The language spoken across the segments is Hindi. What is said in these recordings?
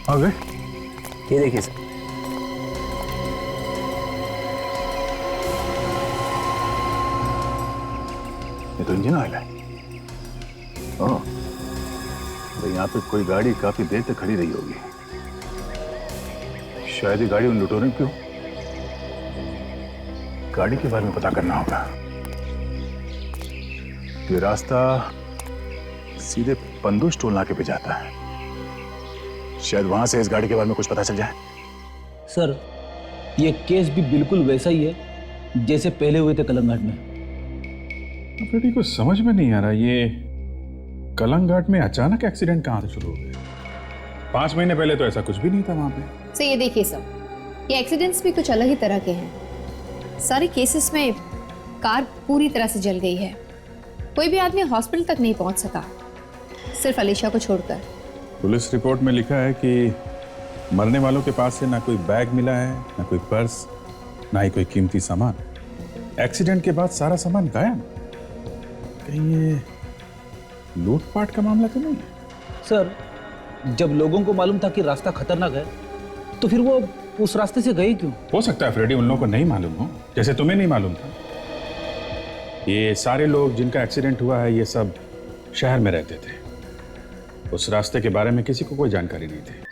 आ गए? ये देखिए सर। ये तो इंजन ऑयल है। ओह, तो यहाँ पे कोई गाड़ी काफी देर तक खड़ी रही होगी। शायद ये गाड़ी उन लुटेरों की हो। गाड़ी के बारे में पता करना होगा। ये रास्ता सीधे पंदुष टोल नाके पे जाता है। शायद वहां से इस गाड़ी के बारे में कुछ पता चल जाए। सर, ये केस भी बिल्कुल वैसा ही है जैसे पहले हुए थे कलंग घाट में। फ्रेडी को समझ में नहीं आ रहा, ये कलंग घाट में अचानक एक्सीडेंट कहां से शुरू हो गया? 5 महीने पहले तो ऐसा कुछ भी नहीं था वहां पे। सो ये देखिए सर, ये एक्सीडेंट्स भी कुछ अलग ही तरह के हैं। सारे केसेस में कार पूरी तरह से जल गई है। कोई भी आदमी हॉस्पिटल तक नहीं पहुंच सका, सिर्फ अलीशा को छोड़कर। पुलिस रिपोर्ट में लिखा है कि मरने वालों के पास से ना कोई बैग मिला है, ना कोई पर्स, ना ही कोई कीमती सामान। एक्सीडेंट के बाद सारा सामान गायब। कहीं ये लूटपाट का मामला तो नहीं है? सर, जब लोगों को मालूम था कि रास्ता खतरनाक है तो फिर वो उस रास्ते से गए क्यों? हो सकता है फ्रेडी उन लोगों को नहीं मालूम हो, जैसे तुम्हें नहीं मालूम था। ये सारे लोग जिनका एक्सीडेंट हुआ है ये सब शहर में रहते थे। उस रास्ते के बारे में किसी को कोई जानकारी नहीं थी।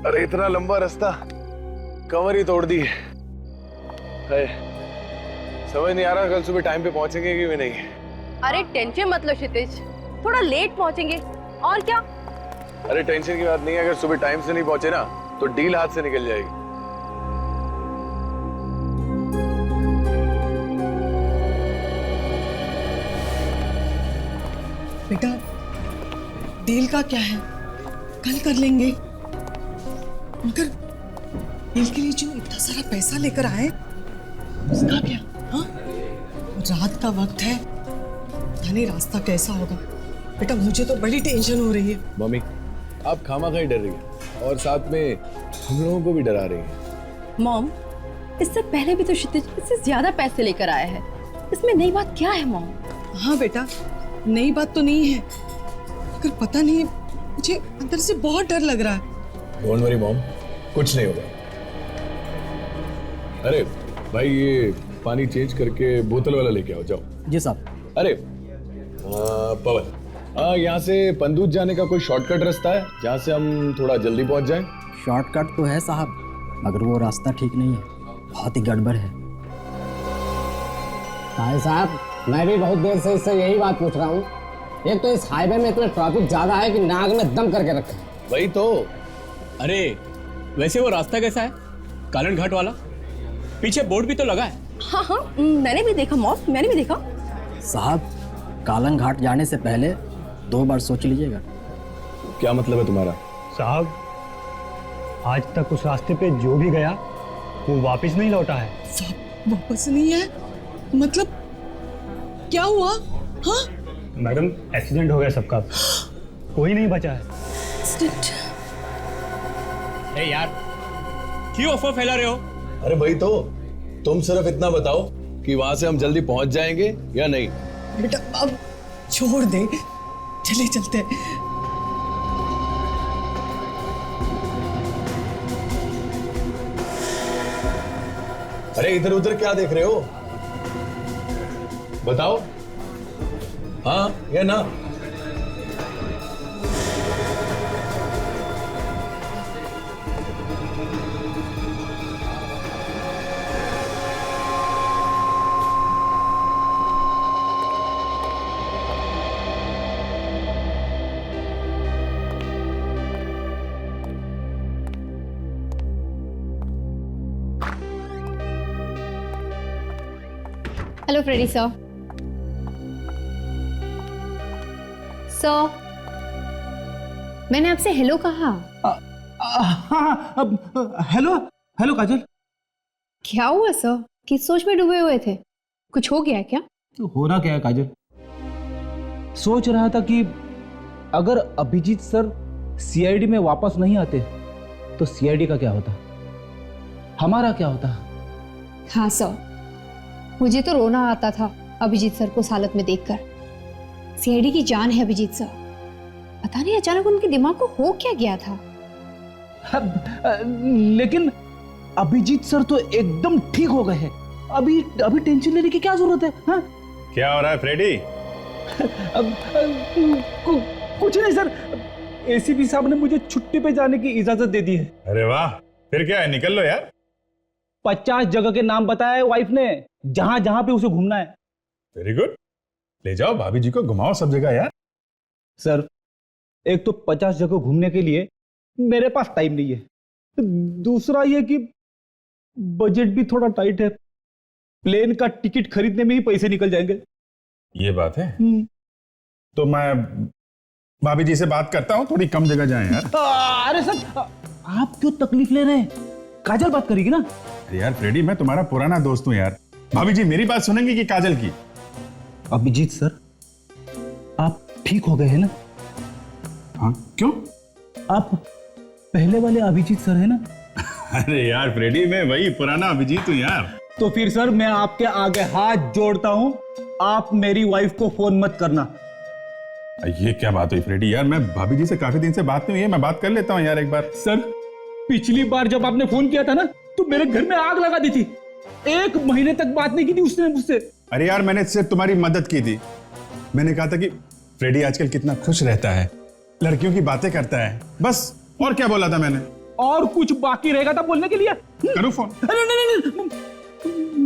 अरे इतना लंबा रास्ता, कमर ही तोड़ दी है। समझ नहीं आ रहा कल सुबह टाइम पे पहुंचेंगे कि भी नहीं। अरे टेंशन मत लो क्षितिज, थोड़ा लेट पहुंचेंगे और क्या। अरे टेंशन की बात नहीं है, अगर सुबह टाइम से नहीं पहुंचे ना तो डील हाथ से निकल जाएगी। बेटा, डील का क्या है, कल कर लेंगे। मगर डील के लिए जो इतना सारा पैसा लेकर आए उसका क्या? हाँ, रात का वक्त है, पता नहीं रास्ता कैसा होगा। बेटा मुझे तो बड़ी टेंशन हो रही है। मम्मी, आप खामा-खा ही डर रही है और साथ में हम लोगों को भी डरा रही है। मॉम, इससे पहले भी तो क्षितिज इससे ज्यादा पैसे लेकर आया है, इसमें नई बात क्या है मॉम? हाँ बेटा, नई बात तो नहीं है, मगर पता नहीं, मुझे अंदर से बहुत डर लग रहा है। डोंट वरी मॉम, कुछ नहीं होगा। अरे भाई, ये पानी चेंज करके बोतल वाला लेके आओ, जाओ। जी साहब। अरे पवन, यहाँ से पंदूज जाने का कोई शॉर्टकट रास्ता है जहाँ से हम थोड़ा जल्दी पहुँच जाएं? शॉर्टकट तो है साहब, मगर वो रास्ता ठीक नहीं है, बहुत ही गड़बड़ है। भाई साहब, मैं भी बहुत देर से इससे यही बात पूछ रहा हूँ। एक तो इस हाईवे में इतना ट्रैफिक ज्यादा है कि नाक में दम करके रखा है। वही तो। अरे वैसे वो रास्ता कैसा है, कालन घाट वाला? पीछे बोर्ड भी तो लगा है। हाँ हाँ, मैंने भी देखा मॉम, मैंने भी देखा। साहब, कालन घाट जाने से पहले 2 बार सोच लीजिएगा। क्या मतलब है तुम्हारा? साहब, आज तक उस रास्ते पे जो भी गया वो वापस नहीं लौटा है। वापस नहीं है? मतलब क्या हुआ? हाँ मैडम, एक्सीडेंट हो गया सबका, कोई नहीं बचा है। एक्सीडेंट? ए यार, क्यों अफवाह फैला रहे हो? अरे भाई तो तुम सिर्फ इतना बताओ कि वहां से हम जल्दी पहुंच जाएंगे या नहीं। बेटा अब छोड़ दे, चले चलते हैं। अरे इधर उधर क्या देख रहे हो, बताओ, हाँ या ना? Hello Freddy sir. सर, मैंने आपसे हेलो कहा। हेलो हेलो काजल। क्या हुआ सर? किस सोच में डूबे हुए थे? कुछ हो गया क्या? तो होना क्या है काजल, सोच रहा था कि अगर अभिजीत सर सीआईडी में वापस नहीं आते तो सीआईडी का क्या होता, हमारा क्या होता। हाँ सर, मुझे तो रोना आता था अभिजीत सर को इस हालत में देखकर। सीआईडी की जान है अभिजीत सर। पता नहीं अचानक उनके दिमाग को हो क्या गया था। लेकिन अभिजीत सर तो एकदम ठीक हो गए हैं। अभी अभी टेंशन लेने की क्या जरूरत है? हाँ? क्या हो रहा है फ्रेडी? कुछ नहीं सर, एसीपी साहब ने मुझे छुट्टी पे जाने की इजाजत दे दी है। अरे वाह, फिर क्या है, निकल लो यार। 50 जगह के नाम बताए वाइफ ने, जहां जहां पे उसे घूमना है। वेरी गुड, ले जाओ भाभी जी को घुमाओ सब जगह यार। सर, एक तो 50 जगह घूमने के लिए मेरे पास टाइम नहीं है, दूसरा ये कि बजट भी थोड़ा टाइट है। प्लेन का टिकट खरीदने में ही पैसे निकल जाएंगे। ये बात है। तो मैं भाभी जी से बात करता हूँ, थोड़ी कम जगह जाएं यार। अरे सर, आप क्यों तकलीफ ले रहे हैं? काजल बात करेगी ना। अरे यार फ्रेडी, मैं तुम्हारा पुराना दोस्त हूँ यार। भाभी जी मेरी बात सुनेंगे कि काजल की? अभिजीत सर, आप ठीक हो गए हैं ना? हाँ, क्यों? आप पहले वाले अभिजीत सर है ना? अरे यार फ्रेडी, मैं वही पुराना अभिजीत हूँ यार। तो फिर सर मैं आपके आगे हाथ जोड़ता हूं, आप मेरी वाइफ को फोन मत करना। ये क्या बात हुई फ्रेडी? यार मैं भाभी जी से काफी दिन से बात नहीं हुई है, मैं बात कर लेता हूँ यार एक बार। सर, पिछली बार जब आपने फोन किया था ना, तो मेरे घर में आग लगा दी थी। 1 महीने तक बात नहीं की थी उसने मुझसे। अरे यार, मैंने सिर्फ तुम्हारी मदद की थी। मैंने कहा था कि फ्रेडी आजकल कितना खुश रहता है, लड़कियों की बातें करता है, बस। और क्या बोला था मैंने? और कुछ बाकी रहेगा था बोलने के लिए? करूँ फोन? नहीं,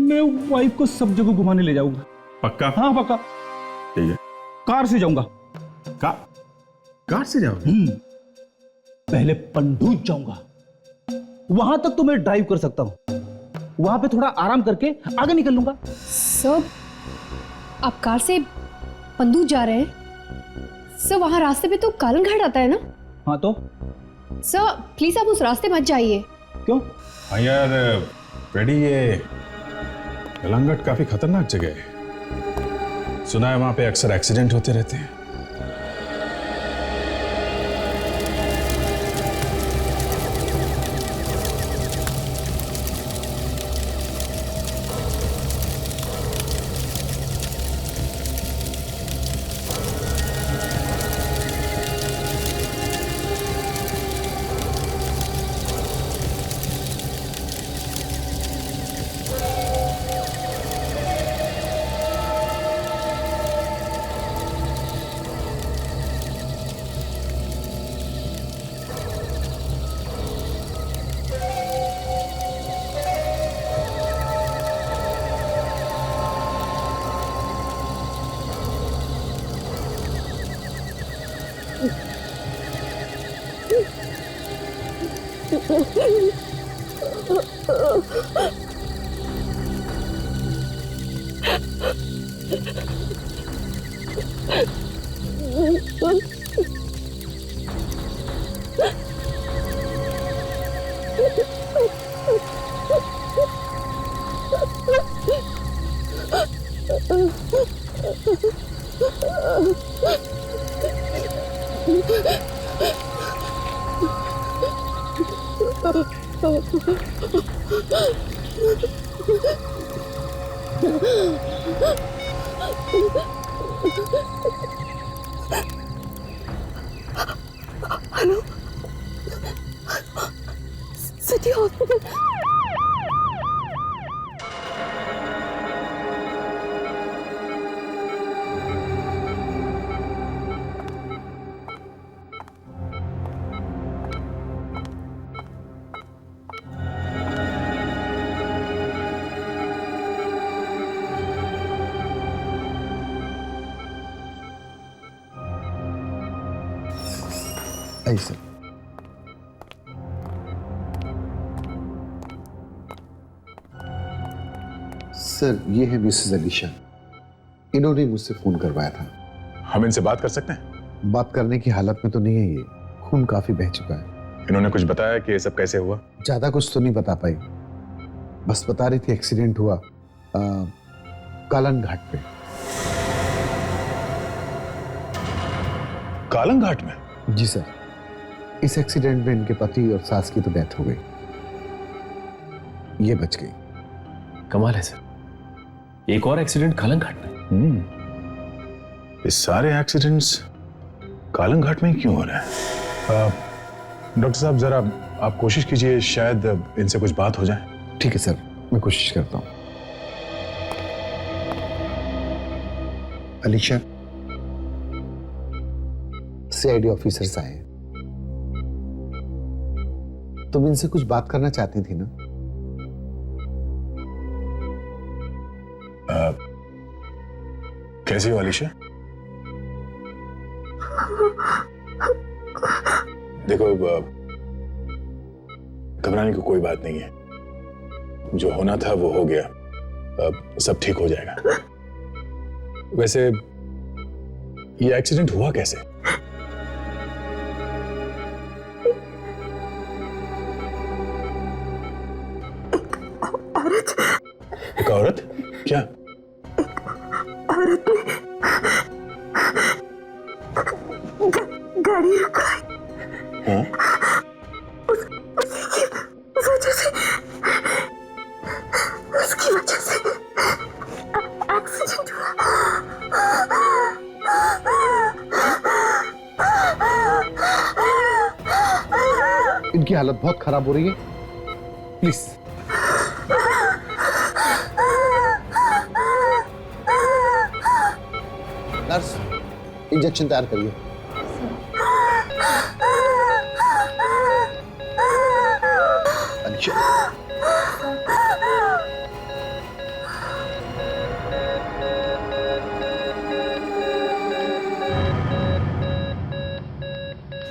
मैं वाइफ को सब जगह घुमाने ले जाऊंगा। पक्का? हाँ पक्का। ठीक है। कार से जाऊंगा। कार से जाओगे? पहले पंडूज जाऊंगा, वहां तक तो मैं ड्राइव कर सकता हूं, वहां पे थोड़ा आराम करके आगे निकल लूंगा। सर, आप कार से पंदूज जा रहे हैं? सर, वहां रास्ते पे तो कालन घाट आता है ना? हाँ तो? सर प्लीज आप उस रास्ते मत जाइए। क्यों? हाँ यार फ्रेडी, ये कलंगट काफी खतरनाक जगह है। सुना है वहां पे अक्सर एक्सीडेंट होते रहते हैं। Hello, city hospital. ऐसे सर, ये है मिसेस अलीशा। इन्होंने मुझसे फोन करवाया था। हम इनसे बात कर सकते हैं? बात करने की हालत में तो नहीं है ये, खून काफी बह चुका है। इन्होंने कुछ बताया कि ये सब कैसे हुआ? ज्यादा कुछ तो नहीं बता पाई, बस बता रही थी एक्सीडेंट हुआ कालन घाट पे। कालन घाट में? जी सर, इस एक्सीडेंट में इनके पति और सास की तो डेथ हो गई, ये बच गई। कमाल है सर, एक और एक्सीडेंट कालन घाट में। ये सारे एक्सीडेंट्स कालन घाट में ही क्यों हो रहे हैं? डॉक्टर साहब, जरा आप कोशिश कीजिए, शायद इनसे कुछ बात हो जाए। ठीक है सर, मैं कोशिश करता हूं। अलीशा, सीआईडी ऑफिसर्स आए। तुम इनसे कुछ बात करना चाहती थी ना? कैसी हो अलीशा? देखो, घबराने की कोई बात नहीं है, जो होना था वो हो गया, अब सब ठीक हो जाएगा। वैसे ये एक्सीडेंट हुआ कैसे? एक औरत? क्या? औरत ने गाड़ी रुकाई। हाँ? उसकी वजह से एक्सीडेंट हुआ। इनकी हालत बहुत खराब हो रही है, प्लीज। नर्स, इंजेक्शन तैयार करिए। अच्छा,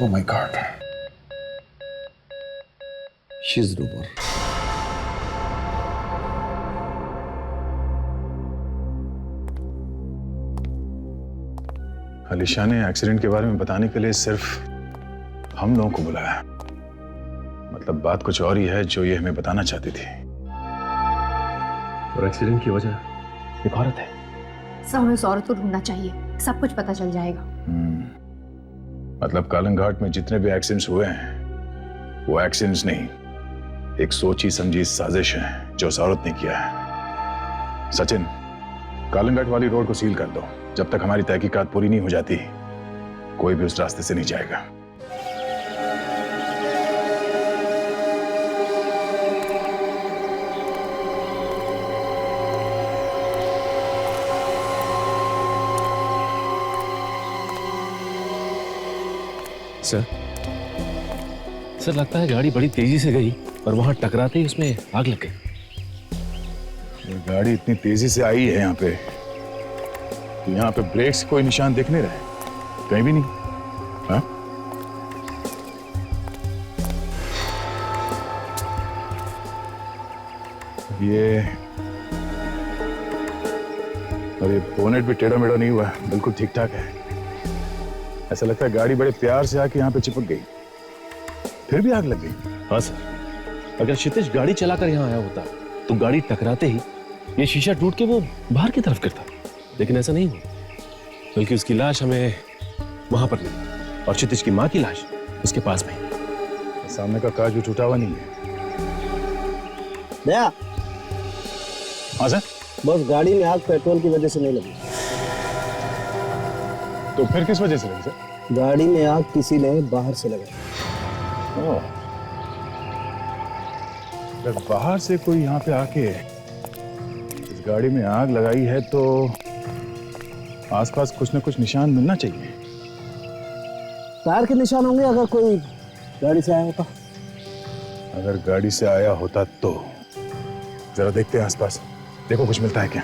Oh my God. She's Ruber. Alisha ने एक्सीडेंट के बारे में बताने के लिए सिर्फ हम लोगों को बुलाया। मतलब बात कुछ और ही है जो ये हमें बताना चाहती थी। और एक्सीडेंट की वजह एक औरत है। सब हमें उस औरत को ढूंढना चाहिए, सब कुछ पता चल जाएगा। मतलब कालन घाट में जितने भी एक्सीडेंट्स हुए हैं वो एक्सीडेंट्स नहीं, एक सोची समझी साजिश है जो उस औरत ने किया है। सचिन, कालन घाट वाली रोड को सील कर दो। जब तक हमारी तहकीकात पूरी नहीं हो जाती कोई भी उस रास्ते से नहीं जाएगा। सर लगता है गाड़ी बड़ी तेजी से गई और वहां टकराते ही उसमें आग लग गई। ये गाड़ी इतनी तेजी से आई है यहाँ पे कि यहाँ पे ब्रेक्स कोई निशान दिख नहीं रहे, कहीं भी नहीं। हाँ? और ये बोनेट भी टेढ़ा मेढ़ा नहीं हुआ, बिल्कुल ठीक ठाक है। ऐसा लगता है गाड़ी बड़े प्यार से आके यहाँ पे चिपक गई, फिर भी आग लग गई। हाँ सर, अगर क्षितिज गाड़ी चलाकर यहाँ आया होता तो गाड़ी टकराते ही ये शीशा टूट के वो बाहर की तरफ गिरता, लेकिन ऐसा नहीं हुआ, बल्कि उसकी लाश हमें वहां पर मिली और क्षितिज की माँ की लाश उसके पास में। सामने का कांच भी टूटा हुआ नहीं है। दया, हाँ सर। बस गाड़ी में आग पेट्रोल की वजह से नहीं लगी। तो फिर किस वजह से लगी सर? गाड़ी में आग किसी ने बाहर से लगाई। अगर बाहर से कोई यहाँ पे आके इस गाड़ी में आग लगाई है तो आसपास कुछ न कुछ निशान मिलना चाहिए। टायर के निशान होंगे अगर कोई गाड़ी से आया होता। अगर गाड़ी से आया होता तो जरा देखते हैं आसपास, देखो कुछ मिलता है क्या।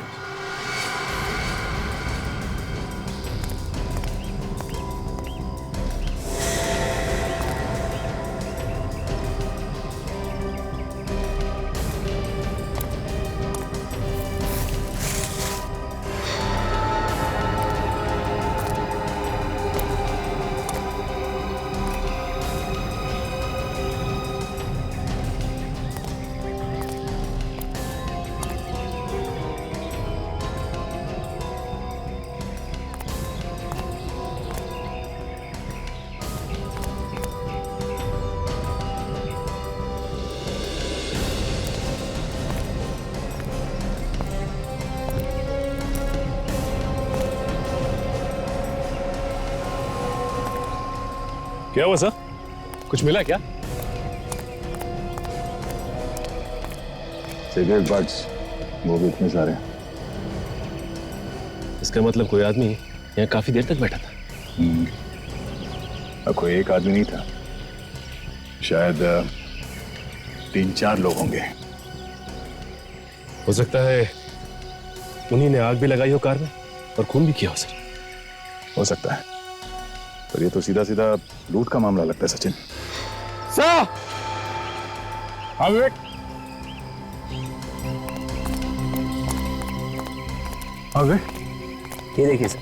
क्या हुआ सर? कुछ मिला क्या? सिगरेट बट्स, वो भी इतने सारे। इसका मतलब कोई आदमी यहाँ काफी देर तक बैठा था। अब कोई एक आदमी नहीं था, शायद 3-4 लोग होंगे। हो सकता है उन्हीं ने आग भी लगाई हो कार में और खून भी किया हो सर। हो सकता है, पर ये तो सीधा सीधा लूट का मामला लगता है सचिन। सर! हाँ विवेक। हाँ विवेक, ये देखिए सर।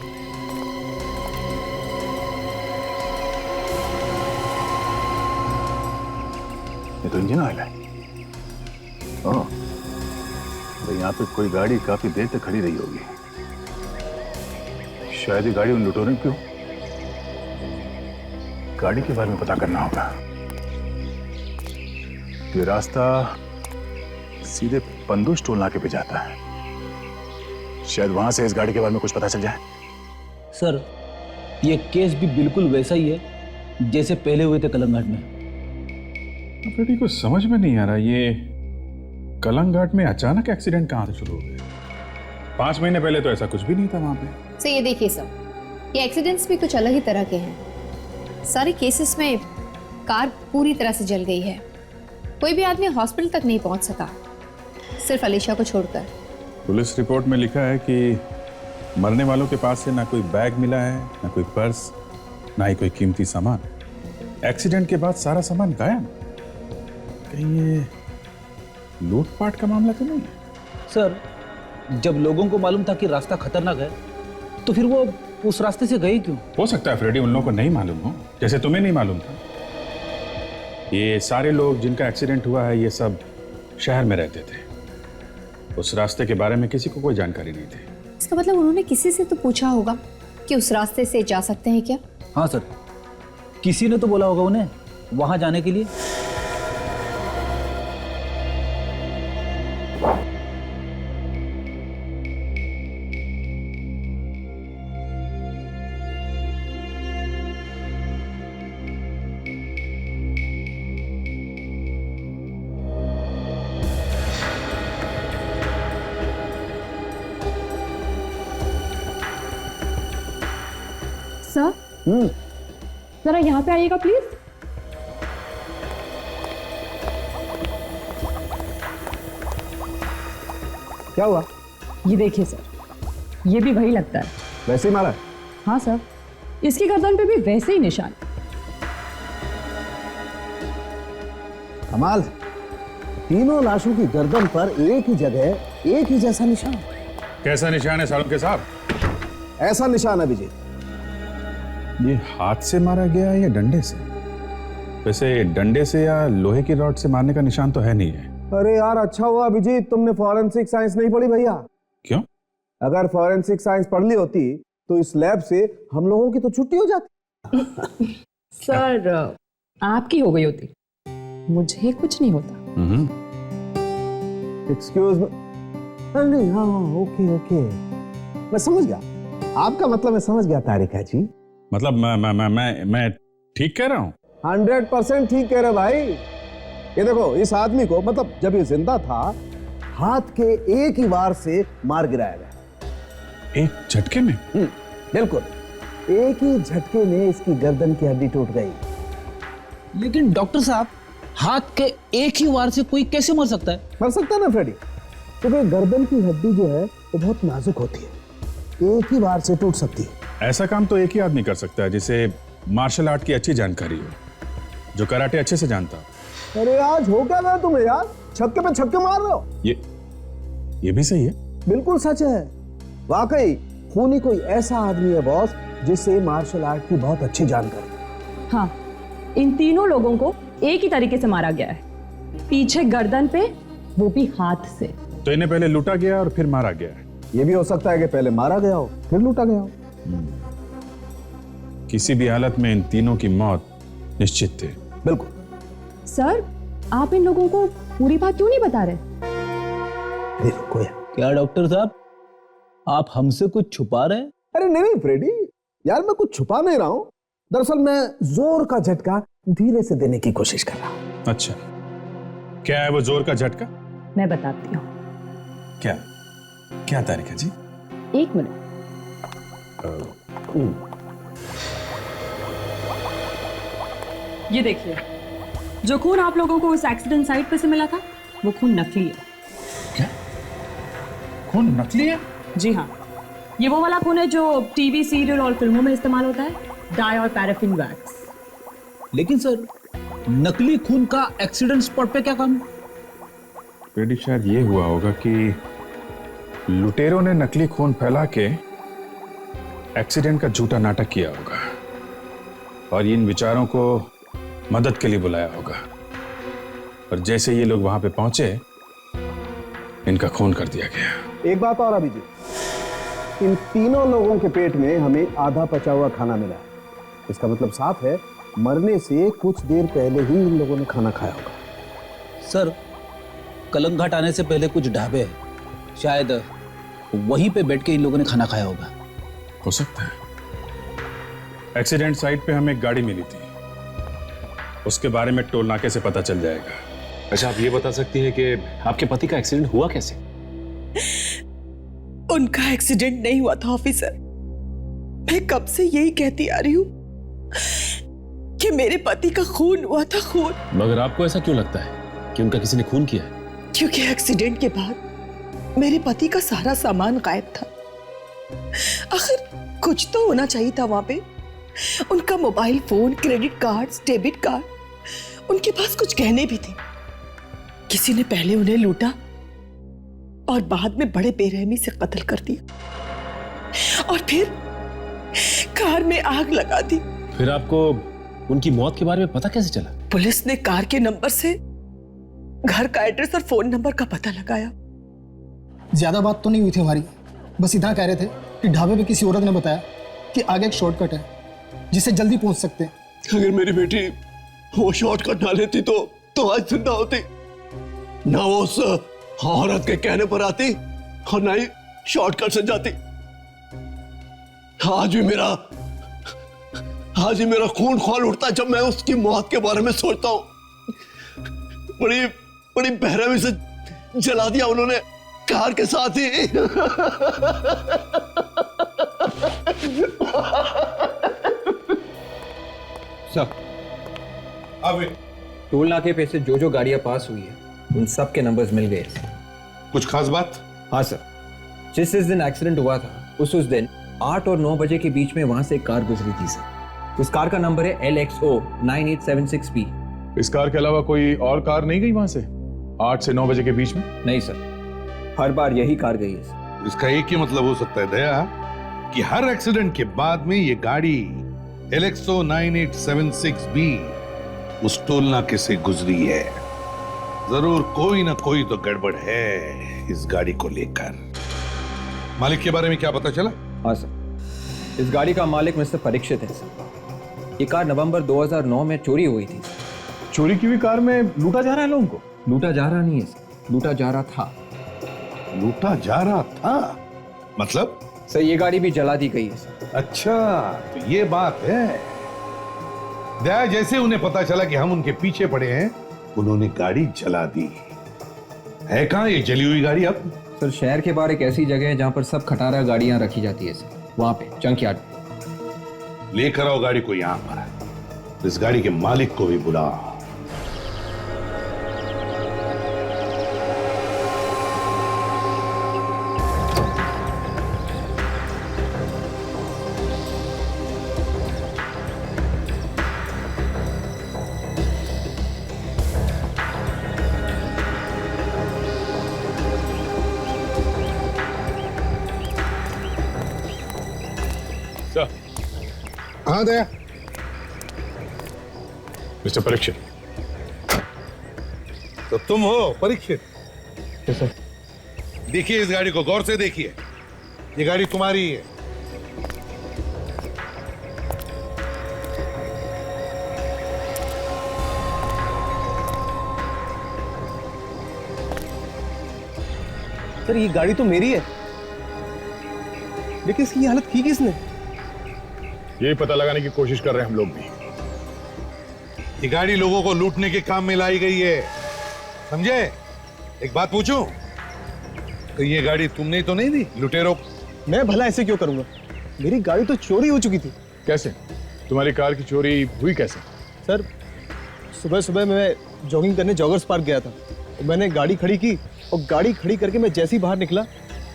ये तो इंजन ऑयल है। ओह, तो यहाँ पे कोई गाड़ी काफी देर तक खड़ी रही होगी। शायद ये गाड़ी उन लुटेरों की हो। गाड़ी के बारे में पता करना होगा। ये रास्ता सीधे पंदू स्टोल नाके पे जाता है। शायद वहां से इस गाड़ी के बारे में कुछ पता चल जाए। सर, ये केस भी बिल्कुल वैसा ही है जैसे पहले हुए थे कलंघाट में। फ्रेडी को समझ में नहीं आ रहा, ये कलंघाट में अचानक एक्सीडेंट कहां से शुरू हो गया? 5 महीने पहले तो ऐसा कुछ भी नहीं था वहां पे। सर ये देखिए सर, ये एक्सीडेंट्स भी कुछ अलग ही तरह के हैं। सारे केसेस में कार पूरी तरह से जल गई है। कोई भी आदमी हॉस्पिटल तक नहीं पहुंच सका, सिर्फ अलीशा को छोड़कर। पुलिस रिपोर्ट में लिखा है कि मरने वालों के पास से ना कोई बैग मिला है, ना कोई पर्स, ना ही कोई कीमती सामान। एक्सीडेंट के बाद सारा सामान गायब। कहीं ये लूटपाट का मामला तो नहीं है? सर, जब लोगों को मालूम था कि रास्ता खतरनाक है तो फिर वो उस रास्ते से गए क्यों? हो सकता है फ्रेडी उन लोगों को नहीं मालूम हो, जैसे तुम्हें नहीं मालूम था। ये सारे लोग जिनका एक्सीडेंट हुआ है, ये सब शहर में रहते थे। उस रास्ते के बारे में किसी को कोई जानकारी नहीं थी। इसका मतलब उन्होंने किसी से तो पूछा होगा कि उस रास्ते से जा सकते हैं क्या? हाँ सर, किसी ने तो बोला होगा उन्हें वहां जाने के लिए। सर, जरा यहाँ पे आइएगा प्लीज। क्या हुआ? ये देखिए सर, ये भी वही लगता है। वैसे ही मारा? हाँ सर, इसकी गर्दन पे भी वैसे ही निशान। कमाल, तीनों लाशों की गर्दन पर एक ही जगह एक ही जैसा निशान। कैसा निशान है सालुंके साहब? ऐसा निशान है विजय। ये हाथ से मारा गया है या डंडे से? वैसे डंडे से या लोहे की रॉड से मारने का निशान तो है नहीं है। अरे यार, अच्छा हुआ अभिजीत तुमने फॉरेंसिक साइंस नहीं पढ़ी भैया। क्यों? अगर फॉरेंसिक साइंस पढ़ ली होती तो इस लैब से हम लोगों की तो छुट्टी हो जाती। सर, आपकी हो गई होती, मुझे कुछ नहीं होता। Excuse me. नहीं, हाँ ओके ओके, मैं समझ गया आपका मतलब। मैं समझ गया तारिका जी। मतलब मैं ठीक कह रहा हूँ? 100% ठीक कह रहे भाई। ये देखो, इस आदमी को मतलब जब ये जिंदा था, हाथ के एक ही वार से मार गिराया गया। एक झटके में? बिल्कुल, एक ही झटके में इसकी गर्दन की हड्डी टूट गई। लेकिन डॉक्टर साहब, हाथ के एक ही वार से कोई कैसे मर सकता है? मर सकता है ना फ्रेडी, क्योंकि गर्दन की हड्डी जो है वो बहुत नाजुक होती है, एक ही वार से टूट सकती है। ऐसा काम तो एक ही आदमी कर सकता है जिसे मार्शल आर्ट की अच्छी जानकारी हो, जो कराटे अच्छे से जानता हो। अरे आज हो क्या गया तुम्हें यार? छक्के पे छक्के मार रहे हो। ये भी सही है। बिल्कुल सच है। वाकई खूनी कोई ऐसा आदमी है बॉस जिसे मार्शल आर्ट की बहुत अच्छी जानकारी। हाँ, इन तीनों लोगों को एक ही तरीके से मारा गया है, पीछे गर्दन पे, वो भी हाथ से। तो इन्हें पहले लूटा गया और फिर मारा गया है। ये भी हो सकता है कि पहले मारा गया हो फिर लूटा गया हो। किसी भी हालत में इन तीनों की मौत निश्चित थी। बिल्कुल। सर, आप इन लोगों को पूरी बात क्यों नहीं बता रहे? रुको यार। क्या डॉक्टर साहब, आप हमसे कुछ छुपा रहे हैं? अरे नहीं फ्रेडी, यार मैं कुछ छुपा नहीं रहा हूं। दरअसल मैं जोर का झटका धीरे से देने की कोशिश कर रहा हूं। अच्छा, क्या है वो जोर का झटका? मैं बताती हूँ। क्या क्या तारिका जी? 1 मिनट। ये देखिए, जो खून आप लोगों को उस एक्सीडेंट साइट पे से मिला था वो खून नकली है। क्या? खून नकली है? जी हाँ, ये वो वाला खून है जो टीवी सीरियल और फिल्मों में इस्तेमाल होता है, डाई और पैराफिन वैक्स। लेकिन सर, नकली खून का एक्सीडेंट स्पॉट पे क्या काम? बेटी शायद ये हुआ होगा कि लुटेरों ने नकली खून फैला के एक्सीडेंट का झूठा नाटक किया होगा और इन विचारों को मदद के लिए बुलाया होगा, और जैसे ये लोग वहां पे पहुंचे इनका खून कर दिया गया। एक बात और अभी जी, इन तीनों लोगों के पेट में हमें आधा पचा हुआ खाना मिला है। इसका मतलब साफ है मरने से कुछ देर पहले ही इन लोगों ने खाना खाया होगा। सर, कलंग घाट आने से पहले कुछ ढाबे हैं, शायद वहीं पे बैठ के इन लोगों ने खाना खाया होगा। हो सकता है। एक्सीडेंट साइट पे हमें एक गाड़ी मिली थी, उसके बारे में टोल नाके से पता चल जाएगा। अच्छा, आप ये बता सकती हैं कि आपके पति का एक्सीडेंट हुआ कैसे? उनका एक्सीडेंट नहीं हुआ था ऑफिसर। मैं कब से यही कहती आ रही हूँ कि मेरे पति का खून हुआ था, खून। मगर आपको ऐसा क्यों लगता है कि उनका किसी ने खून किया है? क्योंकि एक्सीडेंट के बाद मेरे पति का सारा सामान गायब था। आखिर कुछ तो होना चाहिए था वहां पे। उनका mobile phone, credit cards, debit card, उनके पास कुछ गहने भी थे। किसी ने पहले उन्हें लूटा और बाद में बड़े बेरहमी से कत्ल कर दिया और फिर कार में आग लगा दी। फिर आपको उनकी मौत के बारे में पता कैसे चला? पुलिस ने कार के नंबर से घर का एड्रेस और फोन नंबर का पता लगाया। ज्यादा बात तो नहीं हुई थी हमारी, बस इतना कह रहे थे कि ढाबे पे किसी औरत ने बताया कि आगे एक शॉर्टकट है जिससे जल्दी पहुंच सकते हैं। अगर मेरी बेटी वो शॉर्टकट ना लेती तो आज जिंदा होती, ना वो उस औरत के कहने पर आती और ना ही शॉर्टकट से जाती। आज ही मेरा खून खौल उठता है जब मैं उसकी मौत के बारे में सोचता हूं। बड़ी बेरहमी से जला दिया उन्होंने कार के साथ ही। सर, अब टोल नाके पे से जो गाड़ियां पास हुई है उन सब के नंबर्स मिल गए। कुछ खास बात? हाँ सर, जिस दिन एक्सीडेंट हुआ था उस दिन 8 और 9 बजे के बीच में वहां से एक कार गुजरी थी सर। उस कार का नंबर है LXO 9876B। इस कार के अलावा कोई और कार नहीं गई वहां से 8 से 9 बजे के बीच में? नहीं सर, हर बार यही कार गई है सर। इसका एक ही मतलब हो सकता है दया कि हर एक्सीडेंट के बाद में ये गाड़ी LXO 9876B उस टोल नाके से गुजरी है। जरूर कोई ना कोई तो गड़बड़ है इस गाड़ी को लेकर। मालिक के बारे में क्या पता चला? हाँ सर, इस गाड़ी का मालिक मिस्टर परीक्षित है सर। ये कार नवंबर 2009 में चोरी हुई थी। चोरी की हुई कार में लूटा जा रहा है लोगों को? लूटा जा रहा नहीं है सर, लूटा जा रहा था। लूटा जा रहा था मतलब? सर, ये गाड़ी भी जला दी गई है सर। अच्छा, तो ये बात है। दया, जैसे उन्हें पता चला कि हम उनके पीछे पड़े हैं, उन्होंने गाड़ी जला दी। है कहां ये जली हुई गाड़ी अब? सर, शहर के बाहर एक ऐसी जगह है जहां पर सब खटारा गाड़ियां रखी जाती है सर, वहां पे जंकयार्ड पे। लेकर आओ गाड़ी को यहां पर। इस गाड़ी के मालिक को भी बुलाओ। हाँ दया। मिस्टर परीक्षित। तो तुम हो परीक्षित? सर, देखिए इस गाड़ी को गौर से देखिए, ये गाड़ी तुम्हारी है। सर, ये गाड़ी तो मेरी है, लेकिन इसकी हालत की किसने? यही पता लगाने की कोशिश कर रहे हैं हम लोग भी। ये गाड़ी लोगों को लूटने के काम में लाई गई है, समझे? एक बात पूछूं, तो ये गाड़ी तुमने तो नहीं दी लुटेरों? मैं भला ऐसे क्यों करूंगा? मेरी गाड़ी तो चोरी हो चुकी थी। कैसे? तुम्हारी कार की चोरी हुई कैसे? सर, सुबह सुबह मैं जॉगिंग करने जॉगर्स पार्क गया था। मैंने गाड़ी खड़ी की और गाड़ी खड़ी करके मैं जैसे ही बाहर निकला,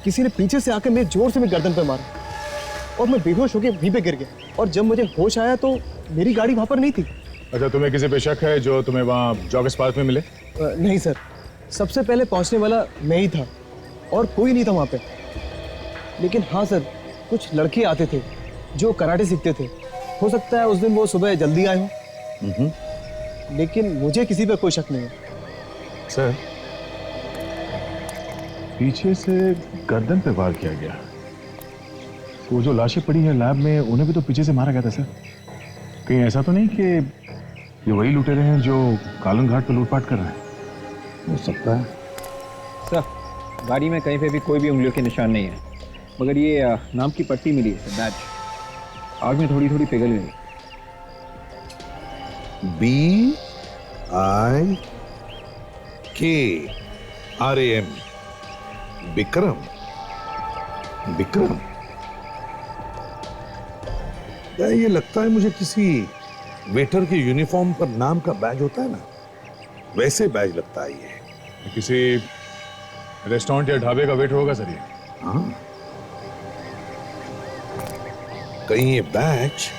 किसी ने पीछे से आकर मेरे जोर से मेरे गर्दन पे मारा और मैं बेहोश होकर वहीं पे गिर गया। और जब मुझे होश आया तो मेरी गाड़ी वहां पर नहीं थी। अच्छा, तुम्हें किसी पे शक है जो तुम्हें वहाँ जॉगर्स पार्क में मिले? नहीं सर, सबसे पहले पहुंचने वाला मैं ही था और कोई नहीं था वहां पे। लेकिन हाँ सर, कुछ लड़के आते थे जो कराटे सीखते थे। हो सकता है उस दिन वो सुबह जल्दी आए हों, लेकिन मुझे किसी पे कोई शक नहीं है। सर, पीछे से गर्दन पे वार किया गया, तो वो जो लाशें पड़ी हैं लैब में, उन्हें भी तो पीछे से मारा गया था सर। कहीं ऐसा तो नहीं कि ये वही लुटेरे हैं जो कालन घाट पे लूटपाट कर रहे हैं? हो सकता है सर, गाड़ी में कहीं पे भी कोई भी उंगलियों के निशान नहीं है, मगर ये नाम की पट्टी मिली है, बैच आग में थोड़ी थोड़ी पिघल गई। BIKRAM, विक्रम। विक्रम, ये लगता है मुझे किसी वेटर के यूनिफॉर्म पर नाम का बैज होता है ना, वैसे बैज लगता है ये। किसी रेस्टोरेंट या ढाबे का वेटर होगा सर ये। हाँ, कहीं ये बैच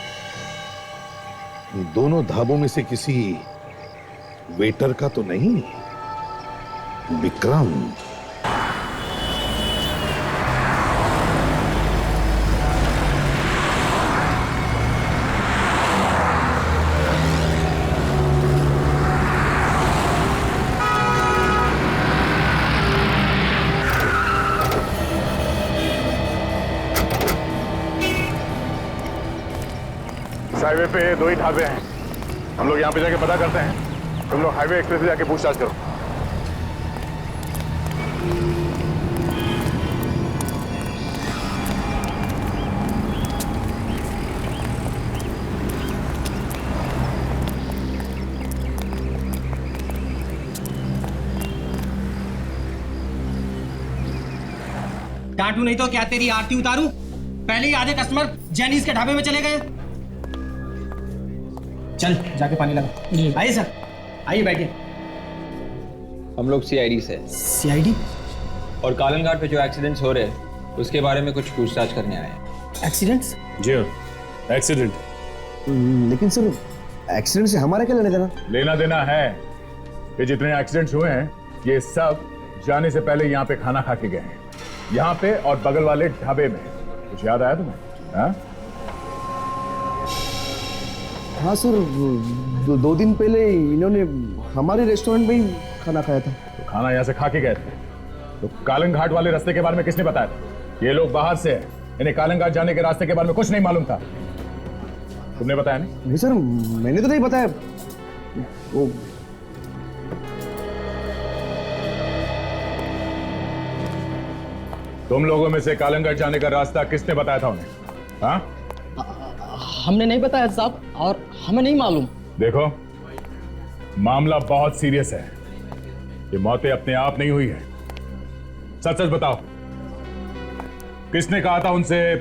दोनों ढाबों में से किसी वेटर का तो नहीं? विक्रम। हाईवे पे 2 ही ढाबे हैं, हम लोग यहाँ पे जाके पता करते हैं। तुम लोग हाईवे एक्सप्रेस से जाके पूछताछ करो। डांटू नहीं तो क्या तेरी आरती उतारूं? पहले ही आधे कस्टमर जैनीज के ढाबे में चले गए। चल जाके पानी लगा। आइए सर, आइए बैठिए। हम लोग सीआईडी से। सीआईडी? और कालन घाट पे जो एक्सीडेंट्स हो रहे हैं उसके बारे में कुछ पूछताछ करने आए हैं। एक्सीडेंट्स? जी हाँ, एक्सीडेंट। लेकिन सर, एक्सीडेंट से हमारा क्या लेना देना? लेना देना है। ये जितने एक्सीडेंट्स हुए हैं, ये सब जाने से पहले यहाँ पे खाना खा के गए हैं, यहाँ पे और बगल वाले ढाबे में। कुछ याद आया तुम्हें? हाँ? हाँ सर, 2 दिन पहले इन्होंने हमारे रेस्टोरेंट में ही खाना खाया था। तो खाना यहाँ से खा के गए थे, तो कालन घाट वाले रास्ते के बारे में किसने बताया था? ये लोग बाहर से हैं, इन्हें कालन घाट जाने के रास्ते के बारे में कुछ नहीं मालूम था। तुमने बताया नहीं? नहीं सर, मैंने तो नहीं बताया। वो तुम लोगों में से कालन घाट जाने का रास्ता किसने बताया था उन्हें? हाँ? हमने नहीं बताया साहब, और हमें नहीं मालूम। देखो, मामला बहुत सीरियस है। ये मौतें अपने आप नहीं हुई है। सच सच बताओ, किसने कहा था उनसे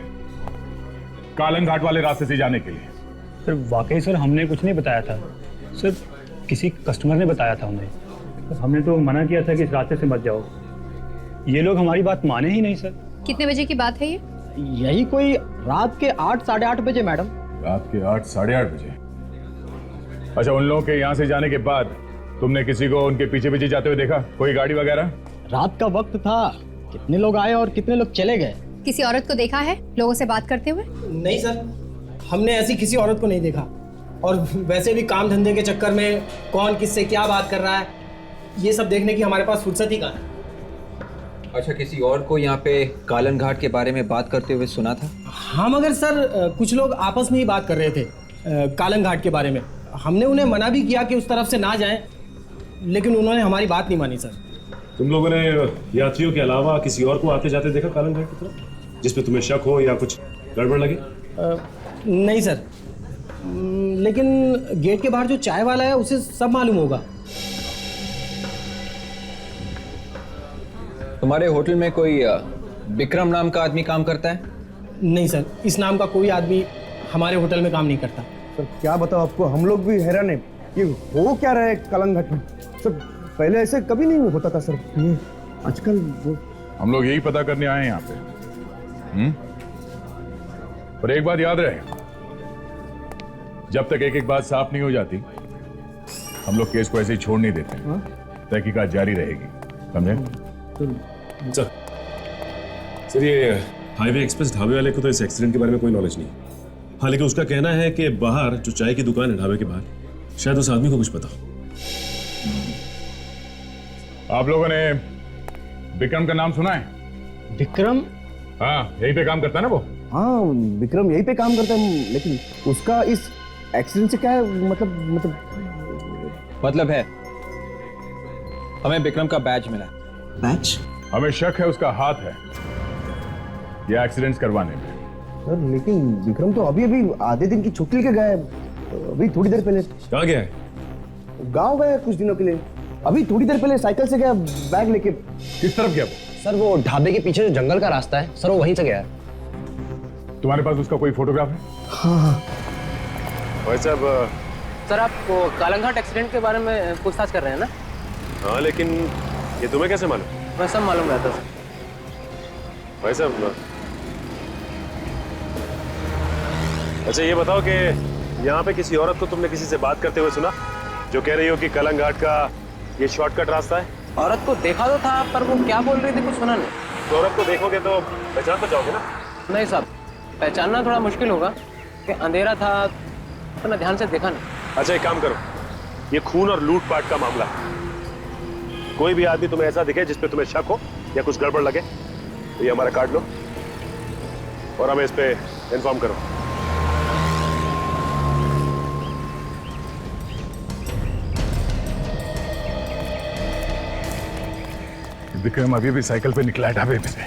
कालन घाट वाले रास्ते से जाने के लिए? सर वाकई सर, हमने कुछ नहीं बताया था सर, किसी कस्टमर ने बताया था हमें। हमने तो मना किया था कि इस रास्ते से मत जाओ। ये लोग हमारी बात माने ही नहीं सर। कितने बजे की बात है ये? यही कोई रात के 8 साढ़े 8 बजे मैडम। रात के 8 साढ़े 8 बजे? अच्छा, उन लोगों के यहाँ से जाने के बाद तुमने किसी को उनके पीछे पीछे जाते हुए देखा? कोई गाड़ी वगैरह? रात का वक्त था, कितने लोग आए और कितने लोग चले गए। किसी औरत को देखा है लोगों से बात करते हुए? नहीं सर, हमने ऐसी किसी औरत को नहीं देखा। और वैसे भी काम धंधे के चक्कर में कौन किससे क्या बात कर रहा है, ये सब देखने की हमारे पास फुर्सत ही कहाँ है। अच्छा, किसी और को यहाँ पे कालन घाट के बारे में बात करते हुए सुना था? हाँ, मगर सर कुछ लोग आपस में ही बात कर रहे थे कालन घाट के बारे में। हमने उन्हें मना भी किया कि उस तरफ से ना जाएं, लेकिन उन्होंने हमारी बात नहीं मानी सर। तुम लोगों ने यात्रियों के अलावा किसी और को आते जाते देखा कालन घाट की तरफ, जिसमें तुम्हें शक हो या कुछ गड़बड़ लगे? नहीं सर, लेकिन गेट के बाहर जो चाय वाला है उसे सब मालूम होगा। तुम्हारे होटल में कोई विक्रम नाम का आदमी काम करता है? नहीं सर, इस नाम का कोई आदमी हमारे होटल में काम नहीं करता। सर क्या बताओ आपको, हम लोग भी हैरान है कि हो क्या रहा है कालंग घाट में। सर पहले ऐसे कभी नहीं होता था सर, ये आजकल वो हम लोग यही पता करने आए हैं यहाँ पे। पर एक बात याद रहे, जब तक एक एक बात साफ नहीं हो जाती हम लोग केस को ऐसे ही छोड़ नहीं देते। तहकीकात जारी रहेगी, समझे? सर ये हाईवे एक्सप्रेस ढाबे वाले को तो इस एक्सीडेंट के बारे में कोई नॉलेज नहीं। हाँ, लेकिन उसका कहना है कि बाहर जो चाय की दुकान है ढाबे के बाहर, शायद उस आदमी को कुछ पता हो। आप लोगों ने विक्रम का नाम सुना है? विक्रम? हाँ, यहीं पे काम करता है ना वो। हाँ विक्रम यहीं पे काम करता है, लेकिन उसका इस एक्सीडेंट से क्या है मतलब है हमें विक्रम का बैज मिला। बैच? हमें शक है उसका हाथ है ये एक्सीडेंट्स करवाने में। सर लेकिन विक्रम तो अभी अभी आधे दिन की छुट्टी लेके गया है, अभी थोड़ी देर पहले। कहाँ गया है? गाँव गया कुछ दिनों के लिए, अभी थोड़ी देर पहले साइकिल से गया बैग लेके। किस तरफ गया वो? सर वो ढाबे के पीछे जो जंगल का रास्ता है सर, वो वहीं से गया है। तुम्हारे पास उसका कोई फोटोग्राफ है? हाँ। भाई साहब, सर आप वो कालंघाट एक्सीडेंट के बारे में पूछताछ कर रहे हैं ना? हाँ, लेकिन ये तुम्हें कैसे मालूम? मैं सब मालूम रहता सर। भाई साहब, अच्छा ये बताओ कि यहाँ पे किसी औरत को तुमने किसी से बात करते हुए सुना, जो कह रही हो कि कालंग घाट का ये शॉर्टकट रास्ता है? औरत को देखा तो था, पर वो क्या बोल रही थी कुछ सुना नहीं। तो औरत को देखोगे तो पहचान तो जाओगे ना? नहीं साहब, पहचानना थोड़ा मुश्किल होगा कि अंधेरा था तो मैं ध्यान से देखा नहीं। अच्छा एक काम करो, ये खून और लूटपाट का मामला है। कोई भी आदमी तुम्हें ऐसा दिखे जिसपे तुम्हें शक हो या कुछ गड़बड़ लगे तो ये हमारा कार्ड लो और हमें इस पे इन्फॉर्म करो। विक्रम अभी भी साइकिल पे निकला है ढाबे पे से।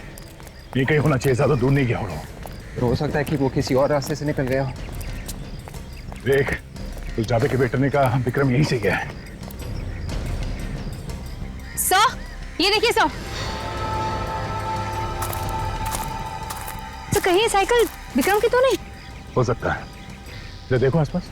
ये कहीं होना चाहिए, ज्यादा दूर नहीं गया होगा। हो सकता है कि वो किसी और रास्ते से निकल गया हो। देख, उस ढाबे के वेटर ने कहा विक्रम यहीं से गया है। सर, ये देखिए सर। तो कहीं ये साइकिल विक्रम की तो नहीं? हो सकता है, जरा देखो आसपास।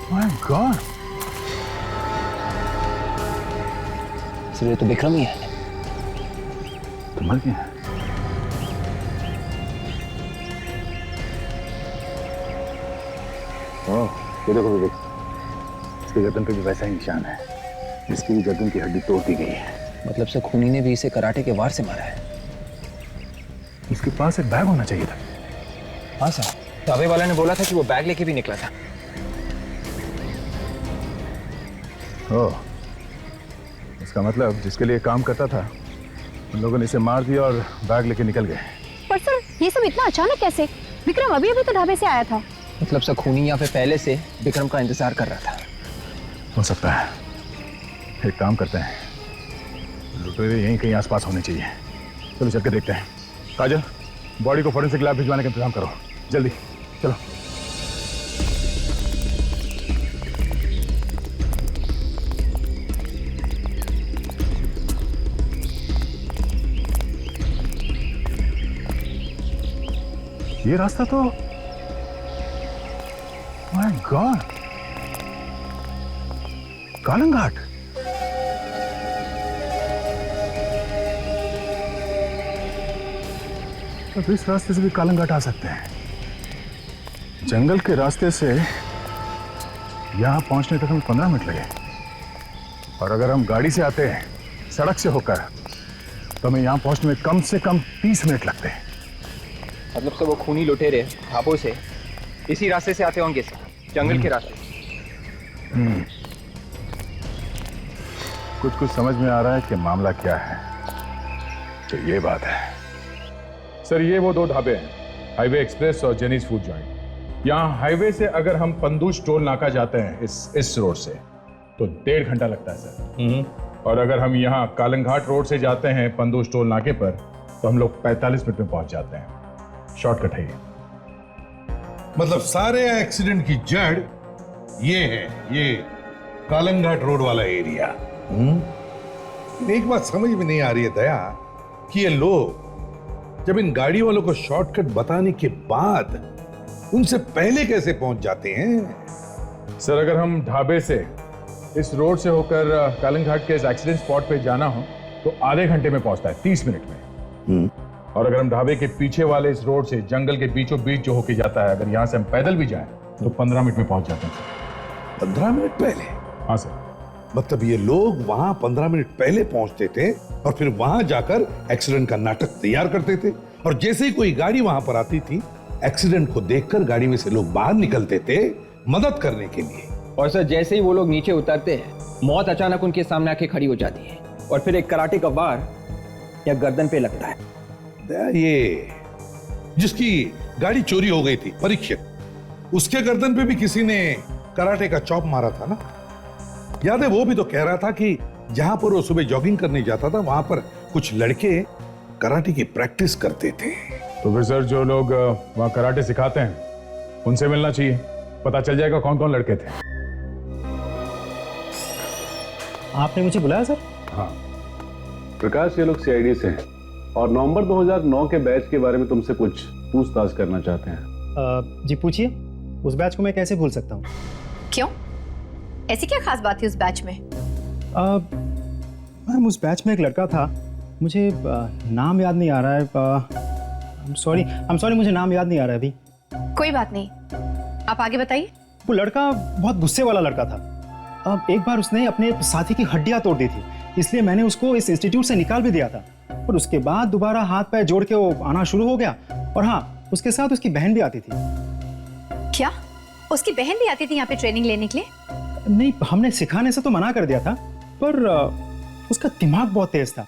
My God! सर ये तो विक्रम ही है। तो मर गया। ये देखो विवेक, इसके गर्दन पे भी वैसा ही निशान है, इसकी गर्दन की हड्डी तोड़ दी गई है। मतलब से खूनी ने भी इसे कराटे के वार से मारा है। इसके पास एक बैग होना चाहिए था। हाँ सर, ढाबे वाला ने बोला था कि वो बैग लेके भी निकला था। ओह, इसका मतलब जिसके लिए काम करता था उन लोगों ने इसे मार दिया और बैग लेके निकल गए। पर सर ये सब इतना अचानक कैसे? विक्रम अभी अभी तो ढाबे से आया था। मतलब से खूनी यहाँ पे पहले से विक्रम का इंतजार कर रहा था। हो सकता है। एक काम करते हैं, लुटेरे यहीं कहीं आसपास होने चाहिए। चलो चल के देखते हैं। काजल, बॉडी को फोरेंसिक लैब भिजवाने का इंतजाम करो, जल्दी चलो। ये रास्ता तो माय गॉड, कालंग घाट। तो इस रास्ते से भी कालंग घाट आ सकते हैं। जंगल के रास्ते से यहां पहुंचने तक हमें 15 मिनट लगे, और अगर हम गाड़ी से आते हैं सड़क से होकर तो हमें यहां पहुंचने में कम से कम 30 मिनट लगते हैं। मतलब से वो खूनी लुटेरे ढाबों से इसी रास्ते से आते होंगे, जंगल के रास्ते। कुछ समझ में आ रहा है कि मामला क्या है। तो ये बात है, सर ये वो दो ढाबे हैं, हाईवे एक्सप्रेस और जेनीज फूड जॉइंट। यहाँ हाईवे से अगर हम पंदूश टोल नाका जाते हैं इस रोड से तो 1.5 घंटा लगता है सर। और अगर हम यहाँ कालंघाट रोड से जाते हैं पंदूश टोल नाके पर तो हम लोग 45 मिनट में पहुंच जाते हैं। शॉर्टकट है ये। मतलब सारे एक्सीडेंट की जड़ ये है, ये कालंघाट रोड वाला एरिया। एक बात समझ में नहीं आ रही है दया कि ये लोग जब इन गाड़ी वालों को शॉर्टकट बताने के बाद उनसे पहले कैसे पहुंच जाते हैं। सर अगर हम ढाबे से इस रोड से होकर कालंघाट के इस एक्सीडेंट स्पॉट पे जाना हो तो आधे घंटे में पहुंचता है, 30 मिनट में। और अगर हम ढाबे के पीछे वाले इस रोड से जंगल के बीचों बीच जो होके जाता है, अगर यहां से हम पैदल भी जाएं तो 15 मिनट में पहुंच जाते हैं सर। 15 मिनट पहले? हाँ सर। मतलब ये लोग वहां 15 मिनट पहले पहुंचते थे और फिर वहां जाकर एक्सीडेंट का नाटक तैयार करते थे, और जैसे ही कोई गाड़ी वहां पर आती थी एक्सीडेंट को देखकर गाड़ी में से लोग बाहर निकलते थे मदद करने के लिए। और सर जैसे ही वो लोग नीचे उतरते हैं मौत अचानक उनके सामने आके खड़ी हो जाती है और फिर एक कराटे का वार या गर्दन पे लगता है। ये जिसकी गाड़ी चोरी हो गई थी परीक्षित, उसके गर्दन पे भी किसी ने कराटे का चॉप मारा था ना, याद है? वो भी तो कह रहा था कि जहां पर वो सुबह जॉगिंग करने जाता था वहां पर कुछ लड़के कराटे की प्रैक्टिस करते थे। तो फिर सर जो लोग वहां कराटे सिखाते हैं उनसे मिलना चाहिए, पता चल जाएगा कौन कौन लड़के थे। आपने मुझे बुलाया सर? हाँ प्रकाश, ये लोग सीआईडी से हैं और नवंबर 2009 के बैच के बारे में तुमसे कुछ पूछताछ करना चाहते हैं। जी पूछिए। उस बैच को मैं कैसे भूल सकता हूँ? क्यों, ऐसी क्या खास बात थी उस बैच में? मैम उस बैच में एक लड़का था, मुझे नाम याद नहीं आ रहा है। आई एम सॉरी मुझे नाम याद नहीं आ रहा है अभी। कोई बात नहीं, आप आगे बताइए। वो लड़का बहुत गुस्से वाला लड़का था। अब एक बार उसने अपने साथी की हड्डियां तोड़ दी थी, इसलिए मैंने उसको इस इंस्टीट्यूट से निकाल भी दिया था। और उसके बाद दोबारा हाथ पैर जोड़ के वो आना शुरू हो गया। और हाँ, उसके साथ उसकी बहन भी आती थी। क्या उसकी बहन भी आती थी यहाँ पे ट्रेनिंग लेने के लिए? नहीं, हमने सिखाने से तो मना कर दिया था, पर उसका दिमाग बहुत तेज था।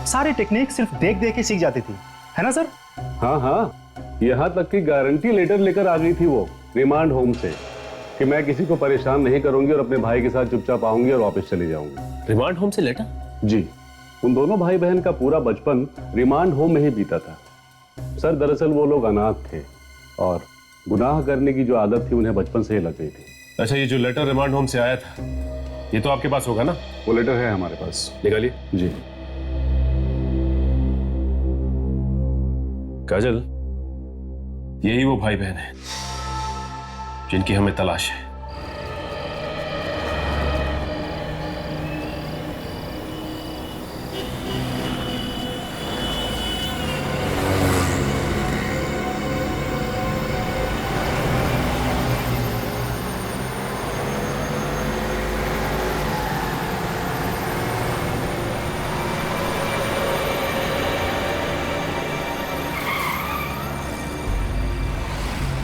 सारे टेक्निक सिर्फ देख देख के सीख जाती थी, है ना सर? हाँ हाँ, यहाँ तक की गारंटी लेटर लेकर आ गई थी वो रिमांड होम से कि मैं किसी को परेशान नहीं करूंगी और अपने भाई के साथ चुपचाप आऊंगी और वापस चली जाऊंगी। रिमांड होम से लेटर? जी, उन दोनों भाई बहन का पूरा बचपन रिमांड होम में ही बीता था। सर दरअसल वो लोग अनाथ थे और गुनाह करने की जो आदत थी उन्हें बचपन से ही लग गई थी। अच्छा, ये जो लेटर रिमांड होम से आया था ये तो आपके पास होगा ना? वो लेटर है हमारे पास, निकालिए। जी काजल, यही वो भाई बहन है जिनकी हमें तलाश है।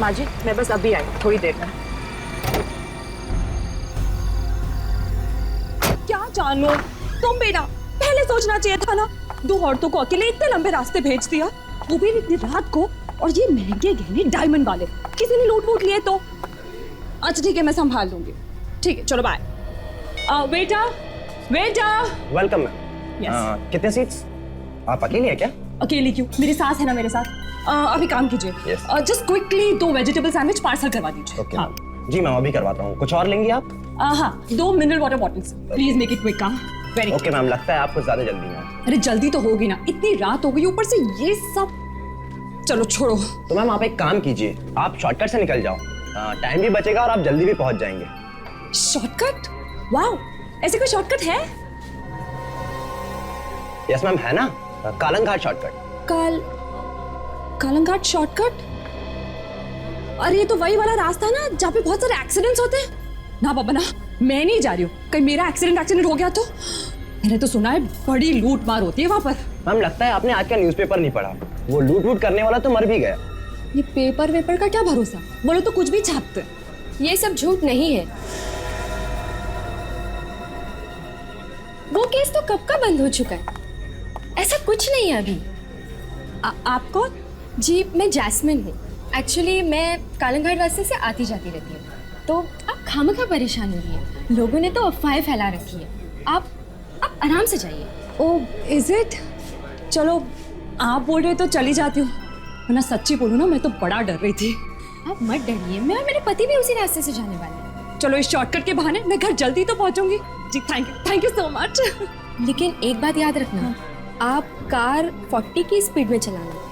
माँ जी, मैं बस अभी आई, थोड़ी देर में। क्या जानू तुम बेटा, पहले सोचना चाहिए था ना। 2 औरतों को अकेले इतने लंबे रास्ते भेज दिया, वो भी इतनी रात को, और ये महंगे गहने डायमंड वाले। किसी ने लूट वूट लिए तो? अच्छा ठीक है, मैं संभाल लूंगी। ठीक है, चलो बाय। बेटा बेटा। Welcome ma'am. कितने सीट्स? आप अकेली है क्या? अकेली क्यों, मेरी सास है ना मेरे साथ। अभी काम कीजिए, just quickly 2 vegetable sandwich parcel करवा दीजिए। ओके जी मैम, अभी करवाता हूँ। कुछ और लेंगी आप? हाँ, 2 mineral water bottles, please make it quick. Very okay ma'am, लगता है आपको ज्यादा जल्दी है। अरे जल्दी तो होगी ना, इतनी रात हो गई, ऊपर से ये सब। चलो छोड़ो। तो मैम आप एक काम कीजिए, आप शॉर्टकट से निकल जाओ, टाइम भी बचेगा और आप जल्दी भी पहुंच जाएंगे। शॉर्टकट? वाओ, ऐसे कोई शॉर्टकट है? यस मैम, है ना, कालंघाट शॉर्टकट। कालंघाट शॉर्टकट? अरे ये तो वही वाला रास्ता है ना जहाँ पे बहुत सारे एक्सीडेंट्स होते हैं। ना बाबा ना, मैं नहीं जा रही हूँ, कहीं मेरा एक्सीडेंट हो गया तो। मैंने तो सुना है बड़ी लूट मार होती है वहां पर। मैम लगता है आपने आज का न्यूज़पेपर नहीं पढ़ा, वो लूट करने वाला तो मर भी गया। ये पेपर वेपर का क्या भरोसा, बोलो तो कुछ भी छापते। ये सब झूठ नहीं है। वो केस तो कब का बंद हो चुका है, ऐसा कुछ नहीं है अभी। आप कौन? जी मैं जैस्मिन हूँ। एक्चुअली मैं कालंघाट रास्ते से आती जाती रहती हूँ, तो आप खामखा परेशान हो रही है। लोगों ने तो अफवाहें फैला रखी है। आप आराम से जाइए। Oh is it? चलो आप बोल रहे तो चली जाती हूँ, वरना सच्ची बोलूँ ना मैं तो बड़ा डर रही थी। आप मत डरिए, मैं और मेरे पति भी उसी रास्ते से जाने वाले हैं। चलो इस शॉर्टकट के बहाने मैं घर जल्दी तो पहुँचूंगी। जी थैंक यू सो मच। लेकिन एक बात याद रखना, आप कार 40 की स्पीड में चलाना।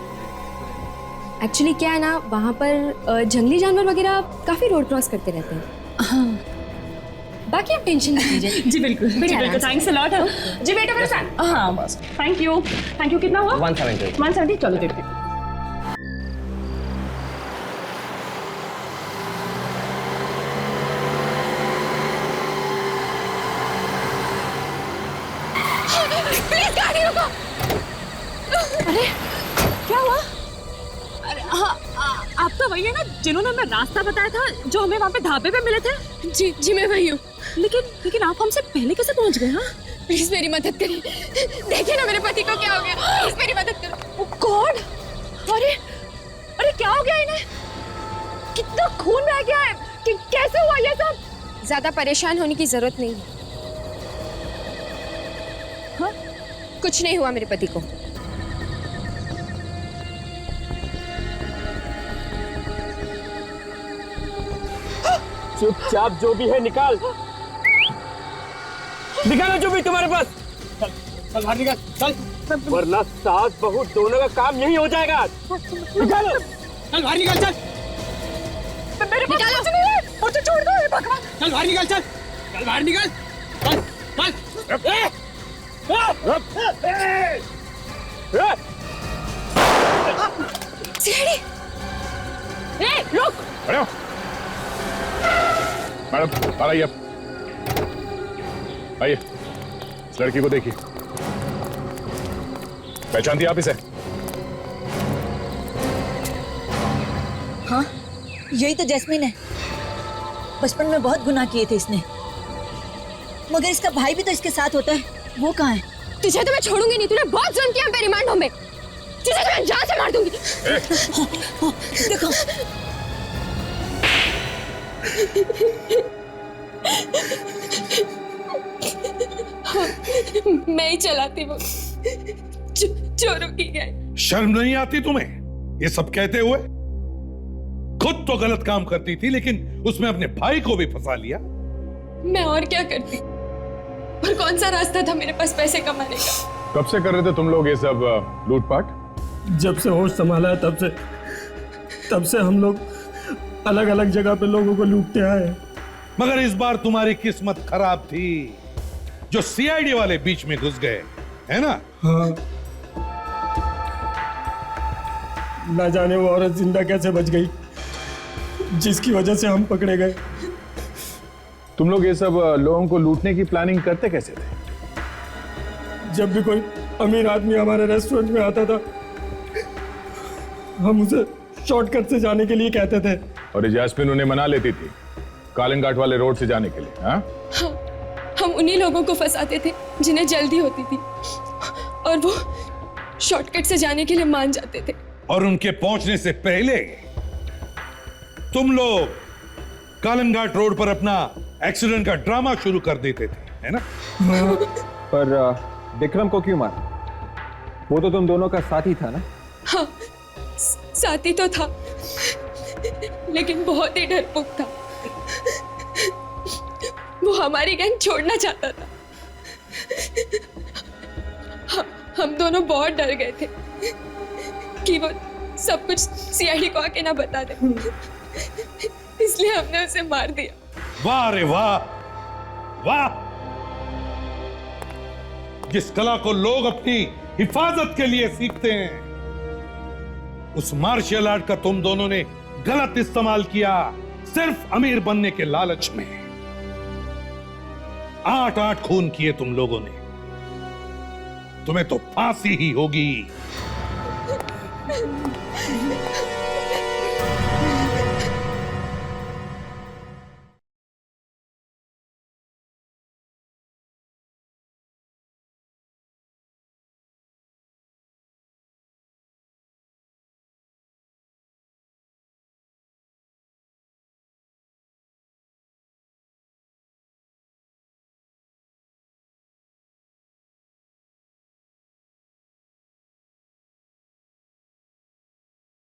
एक्चुअली क्या है ना, वहाँ पर जंगली जानवर वगैरह काफ़ी रोड क्रॉस करते रहते हैं। हाँ, बाकी आप टेंशन नहीं लीजिए। जी बिल्कुल थैंक्स अ लॉट। जी बेटा मेरे साथ। हाँ बस थैंक यू कितना हुआ? 170। चलो देखते हैं। प्लीज गाड़ी रुको। अरे क्या हुआ? अरे हाँ आप तो वही है ना जिन्होंने हमें रास्ता बताया था, जो हमें वहाँ पे ढाबे पे मिले थे? जी मैं वही हूँ। लेकिन आप हमसे पहले कैसे पहुँच गए? हाँ प्लीज मेरी मदद करिए। देखिए ना मेरे पति को क्या हो गया, प्लीज मेरी मदद करो। ओह गॉड! अरे क्या हो गया इन्हें? कितना खून बह गया है? कैसे हुआ ये सब? ज्यादा परेशान होने की जरूरत नहीं है। हाँ? कुछ नहीं हुआ मेरे पति को। चुपचाप जो भी है निकाल जो भी तुम्हारे पास। चल बाहर निकल, चल। वरना सास बहू दोनों का काम यही हो जाएगा। निकालो। चल बाहर निकल, चल। मेरे पास कुछ नहीं है, मुझे छोड़ दो ये भगवान। चल बाहर निकल, चल बाहर निकल, सीढ़ी। रुक। मैडम आइए, आइए। इस लड़की को देखिए, पहचानती आप इसे? हाँ यही तो जैस्मिन है। बचपन में बहुत गुनाह किए थे इसने, मगर इसका भाई भी तो इसके साथ होता है। वो कहाँ है? तुझे तो मैं छोड़ूंगी नहीं। तूने बहुत जुल्म किया मेरे रिमांड होम में। तुझे तो मैं जान से मार दूंगी। देखो मैं ही चलाती हूँ, चोरों की गैंग। शर्म नहीं आती तुम्हें ये सब कहते हुए? खुद तो गलत काम करती थी, लेकिन उसमें अपने भाई को भी फंसा लिया। मैं और क्या करती, और कौन सा रास्ता था मेरे पास पैसे कमाने का? कब से कर रहे थे तुम लोग ये सब लूटपाट? जब से होश संभाला है तब से हम लोग अलग अलग जगह पे लोगों को लूटते आए। मगर इस बार तुम्हारी किस्मत खराब थी, जो सीआईडी वाले बीच में घुस गए, है ना? हाँ। ना जाने वो औरत जिंदा कैसे बच गई, जिसकी वजह से हम पकड़े गए। तुम लोग ये सब लोगों को लूटने की प्लानिंग करते कैसे थे? जब भी कोई अमीर आदमी हमारे रेस्टोरेंट में आता था, हम उसे शॉर्टकट से जाने के लिए कहते थे। और ये जैस्मिन उन्हें मना लेती थी कालंघाट वाले रोड से जाने के लिए। हाँ? हम उन्हीं लोगों को फंसाते थे जिन्हें जल्दी होती थी, और वो शॉर्टकट से जाने के लिए मान जाते थे। और उनके पहुंचने से पहले तुम लोग कालंघाट रोड पर अपना एक्सीडेंट का ड्रामा शुरू कर देते थे, है ना? पर विक्रम को क्यों मारा? वो तो तुम दोनों का साथी था ना? हाँ साथी तो था, लेकिन बहुत ही डरपोक था। वो हमारी गैंग छोड़ना चाहता था। हम दोनों बहुत डर गए थे कि वो सब कुछ सीआईडी को आके ना बता दे, इसलिए हमने उसे मार दिया। वाह रे वाह, वाह! जिस कला को लोग अपनी हिफाजत के लिए सीखते हैं, उस मार्शल आर्ट का तुम दोनों ने गलत इस्तेमाल किया, सिर्फ अमीर बनने के लालच में। 8 खून किए तुम लोगों ने, तुम्हें तो फांसी ही होगी।